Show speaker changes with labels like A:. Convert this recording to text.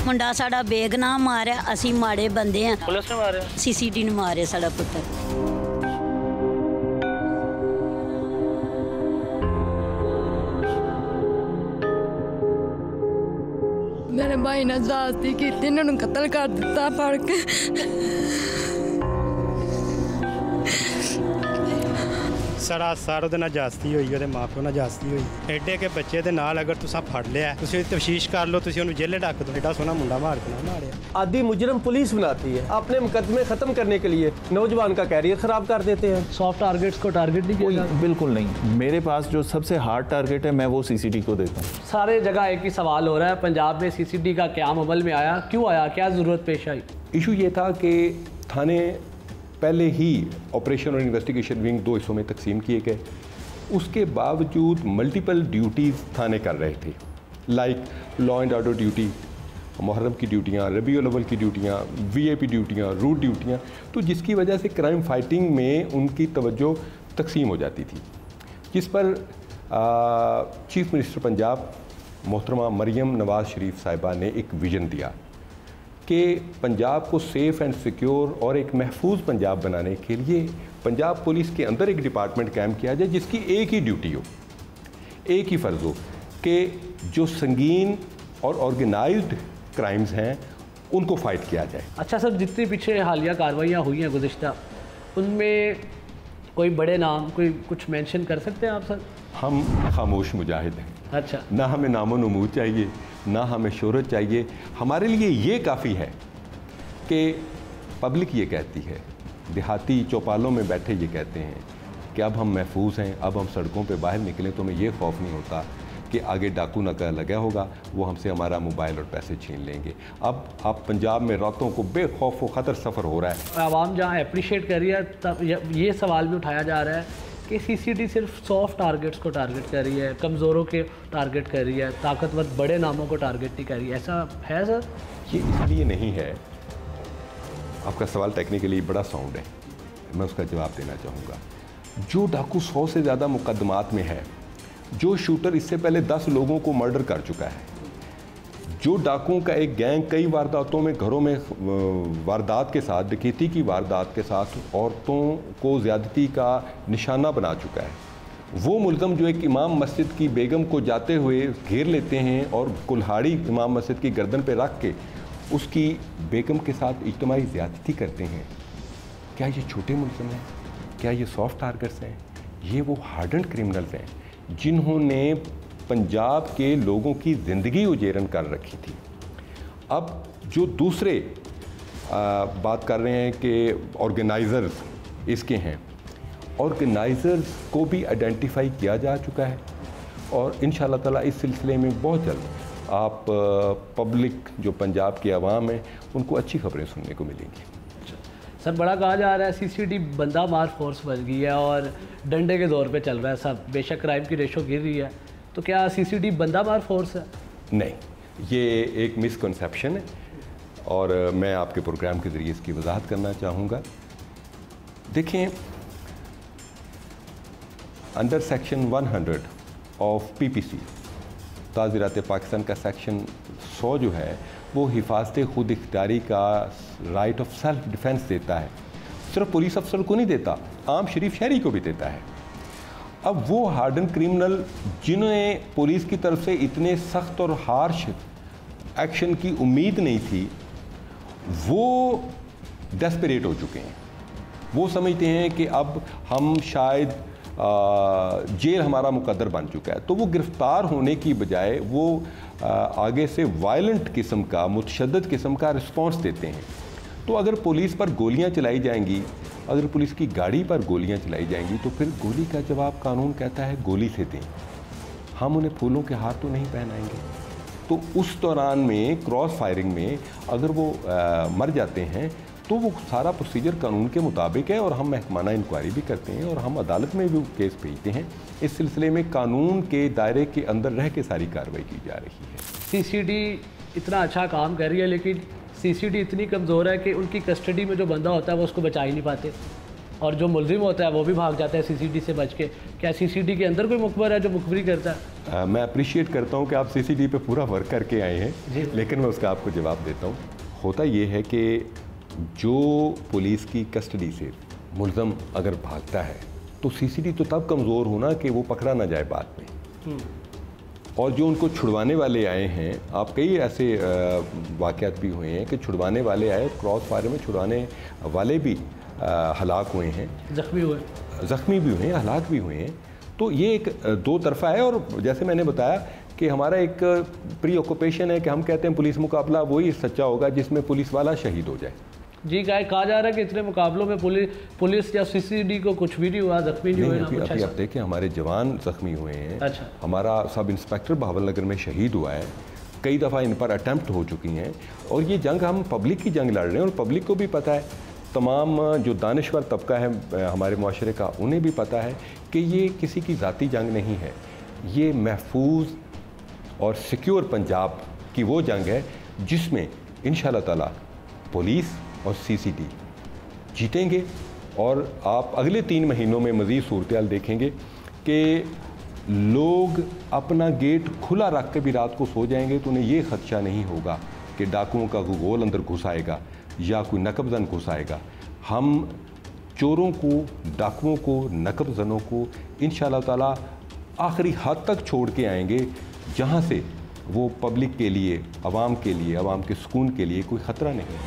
A: मुंडा साडा बेगनाम मारिया, असी माड़े बंदे हैं।
B: पुलिस ने मारे?
A: सीसीडी ने मारे साडा पुत्र।
C: मेरे भाई ने जाती की इन्होंने कत्ल कर दिता पड़ के।
D: सरासर ਉਹਦੇ ਨਾਲ ਜਾਸਤੀ ਹੋਈ, ਉਹਦੇ ਮਾਪਿਓ ਨਾਲ ਜਾਸਤੀ ਹੋਈ। ਐਡੇ ਕੇ ਬੱਚੇ ਦੇ ਨਾਲ ਅਗਰ ਤੁਸੀਂ ਫੜ ਲਿਆ, ਤੁਸੀਂ ਤਫਤੀਸ਼ ਕਰ ਲਓ, ਤੁਸੀਂ ਉਹਨੂੰ ਜੇਲੇ ਡੱਕ ਦਿਓ। ਐਡਾ ਸੋਹਣਾ मुंडा मार के ना मारिया।
E: आदि मुजरम पुलिस बनाती है, अपने मुकदमे खत्म करने के लिए नौजवान का कैरियर खराब कर देते हैं।
B: सॉफ्ट टारगेट्स को टारगेट नहीं किया?
F: बिल्कुल नहीं। मेरे पास जो सबसे हार्ड टारगेट है मैं वो सीसीडी को देता हूँ।
B: सारे जगह एक ही सवाल हो रहा है, पंजाब में सीसीडी का क्याम अमल में आया, क्यों आया, क्या ज़रूरत पेश आई?
G: इशू ये था कि थाने पहले ही ऑपरेशन और इन्वेस्टिगेशन विंग 2 हिस्सों में तकसीम किए गए। उसके बावजूद मल्टीपल ड्यूटीज़ थाने कर रहे थे, like law and order duty, Muharram की ड्यूटियाँ, रबीउल अव्वल की ड्यूटियाँ, वीआईपी ड्यूटियाँ, रूट ड्यूटियाँ, तो जिसकी वजह से क्राइम फाइटिंग में उनकी तवज्जो तकसीम हो जाती थी, जिस पर चीफ मिनिस्टर पंजाब मोहतरमा मरियम नवाज़ शरीफ साहिबा ने एक विज़न दिया कि पंजाब को सेफ़ एंड सिक्योर और एक महफूज पंजाब बनाने के लिए पंजाब पुलिस के अंदर एक डिपार्टमेंट कायम किया जाए, जिसकी एक ही ड्यूटी हो, एक ही फ़र्ज़ हो कि जो संगीन और ऑर्गेनाइज्ड क्राइम्स हैं उनको फ़ाइट किया जाए।
B: अच्छा सर, जितनी पीछे हालिया कार्रवाइयाँ हुई हैं गुज़िश्ता, उनमें कोई बड़े नाम, कोई कुछ मेंशन कर सकते हैं आप सर?
G: हम खामोश मुजाहिद हैं।
B: अच्छा,
G: ना हमें नामो नमूद चाहिए, ना हमें शोहरत चाहिए। हमारे लिए ये काफ़ी है कि पब्लिक ये कहती है, देहाती चौपालों में बैठे ये कहते हैं कि अब हम महफूज हैं, अब हम सड़कों पे बाहर निकलें तो हमें ये खौफ नहीं होता कि आगे डाकू नाका लगा होगा, वो हमसे हमारा मोबाइल और पैसे छीन लेंगे। अब आप पंजाब में रातों को बेखौफ व ख़तर सफ़र हो रहा है।
B: आवाम जहाँ अप्रिशिएट कर रही है, तब ये सवाल भी उठाया जा रहा है कि सीसीडी सिर्फ सॉफ्ट टारगेट्स को टारगेट कर रही है, कमज़ोरों के टारगेट कर रही है, ताकतवर बड़े नामों को टारगेट नहीं कर रही है। ऐसा है सर?
G: ये इसलिए नहीं है। आपका सवाल टेक्निकली बड़ा साउंड है, मैं उसका जवाब देना चाहूँगा। जो डाकू 100 से ज़्यादा मुकदमात में है, जो शूटर इससे पहले 10 लोगों को मर्डर कर चुका है, जो डाकुओं का एक गैंग कई वारदातों में घरों में वारदात के साथ, डकैती की वारदात के साथ औरतों को ज़्यादती का निशाना बना चुका है, वो मुल्ज़म जो एक इमाम मस्जिद की बेगम को जाते हुए घेर लेते हैं और कुल्हाड़ी इमाम मस्जिद की गर्दन पे रख के उसकी बेगम के साथ इज्तिमाई ज़्यादती करते हैं, क्या ये छोटे मुल्ज़म हैं? क्या ये सॉफ्ट टारगेट्स हैं? ये वो हार्डन्ड क्रिमिनल्स हैं जिन्होंने पंजाब के लोगों की ज़िंदगी उजेरन कर रखी थी। अब जो दूसरे बात कर रहे हैं कि ऑर्गेनाइज़र्स इसके हैं, ऑर्गेनाइज़र्स को भी आइडेंटिफाई किया जा चुका है और इंशाअल्लाह ताला इस सिलसिले में बहुत जल्द आप पब्लिक जो पंजाब की आवाम है उनको अच्छी खबरें सुनने को मिलेंगी।
B: सर, बड़ा कहा जा रहा है सीसीडी बंदा मार फोर्स बन गई है और डंडे के दौर पे चल रहा है सब। बेशक क्राइम की रेशो गिर रही है, तो क्या सीसीडी बंदा मार फोर्स है? नहीं,
G: ये एक मिसकंसेप्शन है और मैं आपके प्रोग्राम के ज़रिए इसकी वजाहत करना चाहूँगा। देखें, अंडर सेक्शन 100 ऑफ पीपीसी ताज़ीरात पाकिस्तान का सेक्शन 100 जो है वो हिफाजत खुद इख्तियारी का राइट ऑफ सेल्फ डिफेंस देता है। सिर्फ पुलिस अफसर को नहीं देता, आम शरीफ शहरी को भी देता है। अब वो हार्डन क्रिमिनल जिन्हें पुलिस की तरफ से इतने सख्त और हार्श एक्शन की उम्मीद नहीं थी, वो डेस्परेट हो चुके हैं। वो समझते हैं कि अब हम शायद जेल हमारा मुकद्दर बन चुका है, तो वो गिरफ़्तार होने की बजाय वो आगे से वायलेंट किस्म का, मुतशद्दद किस्म का रिस्पॉन्स देते हैं। तो अगर पुलिस पर गोलियां चलाई जाएंगी, अगर पुलिस की गाड़ी पर गोलियां चलाई जाएंगी, तो फिर गोली का जवाब कानून कहता है गोली से दें। हम उन्हें फूलों के हार तो नहीं पहनाएंगे। तो उस दौरान में क्रॉस फायरिंग में अगर वो मर जाते हैं तो वो सारा प्रोसीजर कानून के मुताबिक है और हम महकमाना इंक्वायरी भी करते हैं और हम अदालत में भी केस भेजते हैं। इस सिलसिले में कानून के दायरे के अंदर रह के सारी कार्रवाई की जा रही है।
B: सीसीडी इतना अच्छा काम कर रही है, लेकिन सीसीडी इतनी कमज़ोर है कि उनकी कस्टडी में जो बंदा होता है वो उसको बचा ही नहीं पाते। और जो मुलजिम होता है वो भी भाग जाता है सीसीडी से बच के। क्या सीसीडी के अंदर कोई मुखबर है जो मुखबरी करता है?
G: मैं अप्रिशिएट करता हूँ कि आप सीसीडी पे पूरा वर्क करके आए हैं, लेकिन मैं उसका आपको जवाब देता हूँ। होता ये है कि जो पुलिस की कस्टडी से मुलज़म अगर भागता है तो सीसीडी तो तब कमज़ोर होना कि वो पकड़ा ना जाए बाद में। और जो उनको छुड़वाने वाले आए हैं, आप कई ऐसे वाक़यात भी हुए हैं कि छुड़वाने वाले आए, क्रॉस फायर में छुड़वाने वाले भी हलाक हुए हैं, ज़ख्मी भी हुए हैं, हलाक भी हुए हैं। तो ये एक दो तरफ़ा है। और जैसे मैंने बताया कि हमारा एक प्री ऑक्यूपेशन है कि हम कहते हैं पुलिस मुकाबला वही सच्चा होगा जिसमें पुलिस वाला शहीद हो जाए।
B: जी, कहा जा रहा है कि इतने मुकाबलों में पुलिस या सीसीडी को कुछ भी नहीं हुआ, जख्मी नहीं हुए।
G: अभी आप देखें हमारे जवान जख्मी हुए हैं।
B: अच्छा।
G: हमारा सब इंस्पेक्टर बहावलनगर में शहीद हुआ है, कई दफ़ा इन पर अटैम्प्ट हो चुकी हैं। और ये जंग हम पब्लिक की जंग लड़ रहे हैं और पब्लिक को भी पता है, तमाम जो दानिश्वर तबका है हमारे माशरे का उन्हें भी पता है कि ये किसी की ज़ाती जंग नहीं है, ये महफूज और सिक्योर पंजाब की वो जंग है जिसमें इंशाअल्लाह ताला पुलिस और सीसीडी जीतेंगे। और आप अगले 3 महीनों में मज़ीद सूरत-ए-हाल देखेंगे कि लोग अपना गेट खुला रख के भी रात को सो जाएंगे तो उन्हें ये ख़दशा नहीं होगा कि डाकुओं का गोल अंदर घुस आएगा या कोई नकबजन घुस आएगा। हम चोरों को, डाकुओं को, नकबजनों को इंशाअल्लाह ताला आखिरी हद तक छोड़ के आएंगे जहाँ से वो पब्लिक के लिए, आवाम के लिए, आवाम के सुकून के लिए कोई ख़तरा नहीं है।